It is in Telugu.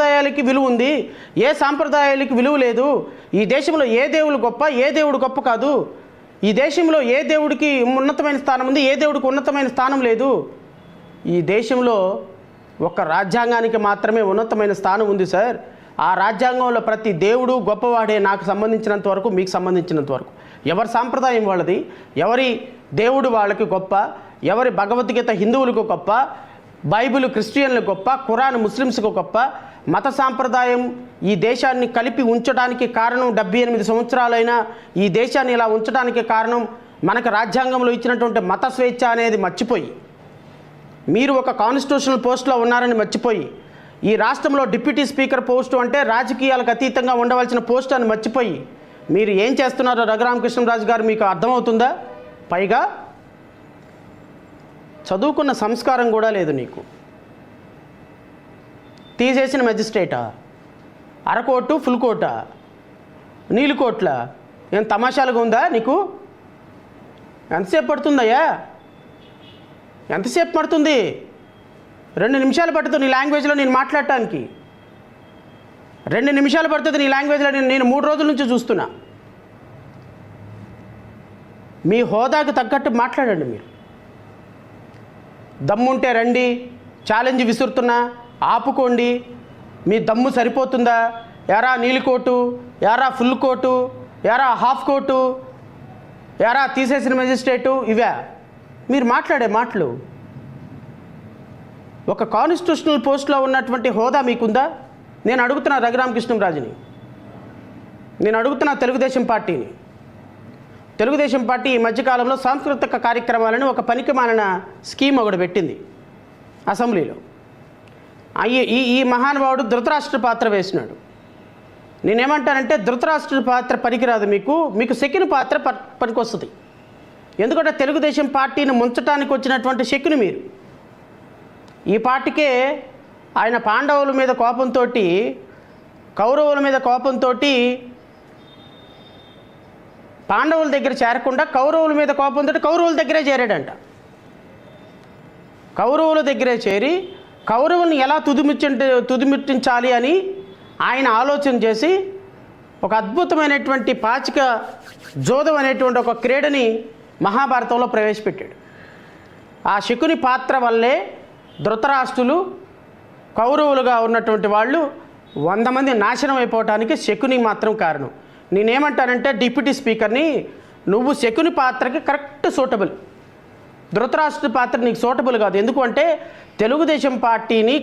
సాంప్రదాయాలకి విలువ ఉంది, ఏ సాంప్రదాయాలకి విలువ లేదు. ఈ దేశంలో ఏ దేవుడు గొప్ప, ఏ దేవుడు గొప్ప కాదు. ఈ దేశంలో ఏ దేవుడికి ఉన్నతమైన స్థానం ఉంది, ఏ దేవుడికి ఉన్నతమైన స్థానం లేదు. ఈ దేశంలో ఒక రాజ్యాంగానికి మాత్రమే ఉన్నతమైన స్థానం ఉంది సార్. ఆ రాజ్యాంగంలో ప్రతి దేవుడు గొప్పవాడే, నాకు సంబంధించినంత వరకు, మీకు సంబంధించినంత వరకు. ఎవరి సాంప్రదాయం వాళ్ళది, ఎవరి దేవుడు వాళ్ళకి గొప్ప, ఎవరి భగవద్గీత హిందువులకు గొప్ప, బైబిల్ క్రిస్టియన్లకు గొప్ప, ఖురాన్ ముస్లిమ్స్కు గొప్ప. మత సాంప్రదాయం ఈ దేశాన్ని కలిపి ఉంచడానికి కారణం 78 సంవత్సరాలైనా ఈ దేశాన్ని ఇలా ఉంచడానికి కారణం మనకు రాజ్యాంగంలో ఇచ్చినటువంటి మత స్వేచ్ఛ అనేది మర్చిపోయి, మీరు ఒక కాన్స్టిట్యూషనల్ పోస్ట్లో ఉన్నారని మర్చిపోయి, ఈ రాష్ట్రంలో డిప్యూటీ స్పీకర్ పోస్టు అంటే రాజకీయాలకు అతీతంగా ఉండవలసిన పోస్ట్ అని మర్చిపోయి మీరు ఏం చేస్తున్నారో రఘురామకృష్ణరాజు గారు మీకు అర్థమవుతుందా? పైగా చదువుకున్న సంస్కారం కూడా లేదు నీకు. తీసేసిన మెజిస్ట్రేటా, అరకోటు ఫుల్ కోటా, నీళ్ళు కోట్ల, ఏం తమాషాలుగా ఉందా నీకు? ఎంతసేపు పడుతుందయ్యా? ఎంతసేపు పడుతుంది? 2 నిమిషాలు పడుతుంది నీ లాంగ్వేజ్లో నేను మాట్లాడటానికి. 2 నిమిషాలు పడుతుంది నీ లాంగ్వేజ్లో. నేను 3 రోజుల నుంచి చూస్తున్నా. మీ హోదాకు తగ్గట్టు మాట్లాడండి. మీరు దమ్ముంటే రండి, ఛాలెంజ్ విసురుతున్నా, ఆపుకోండి. మీ దమ్ము సరిపోతుందా? యారా నీలి కోటు, యారా ఫుల్ కోటు, యారా హాఫ్ కోటు, యారా తీసేసిన మెజిస్ట్రేటు, ఇవే మీరు మాట్లాడే మాటలు. ఒక కాన్స్టిట్యూషనల్ పోస్ట్లో ఉన్నటువంటి హోదా మీకుందా? నేను అడుగుతున్నా రఘురామకృష్ణరాజుని, నేను అడుగుతున్నా తెలుగుదేశం పార్టీని. తెలుగుదేశం పార్టీ ఈ మధ్యకాలంలో సాంస్కృతిక కార్యక్రమాలను ఒక పనికిమాలిన స్కీమ్ ఒకటి పెట్టింది అసెంబ్లీలో. ఈ మహానుభావుడు ధృతరాష్ట్ర పాత్ర వేసినాడు. నేనేమంటానంటే ధృతరాష్ట్ర పాత్ర పనికిరాదు, మీకు శకుని పాత్ర పనికొస్తుంది. ఎందుకంటే తెలుగుదేశం పార్టీని ముంచటానికి వచ్చినటువంటి శకుని మీరు. ఈ పార్టీకే ఆయన పాండవుల మీద కోపంతో, కౌరవుల మీద కోపంతో పాండవుల దగ్గర చేరకుండా కౌరవుల మీద కోపంతో కౌరవుల దగ్గరే చేరాడంట. కౌరవుల దగ్గరే చేరి కౌరవుల్ని ఎలా తుదిమిట్టించాలి అని ఆయన ఆలోచన చేసి ఒక అద్భుతమైనటువంటి పాచిక జోదం అనేటువంటి ఒక క్రీడని మహాభారతంలో ప్రవేశపెట్టాడు. ఆ శకుని పాత్ర వల్లే ధృతరాష్ట్రులు, కౌరవులుగా ఉన్నటువంటి వాళ్ళు 100 మంది నాశనం అయిపోవటానికి శకుని మాత్రం కారణం. నేనేమంటానంటే డిప్యూటీ స్పీకర్ని, నువ్వు శకుని పాత్రకి కరెక్ట్ సూటబుల్, ధృతరాష్ట్ర పాత్ర నీకు సూటబుల్ కాదు. ఎందుకంటే తెలుగుదేశం పార్టీని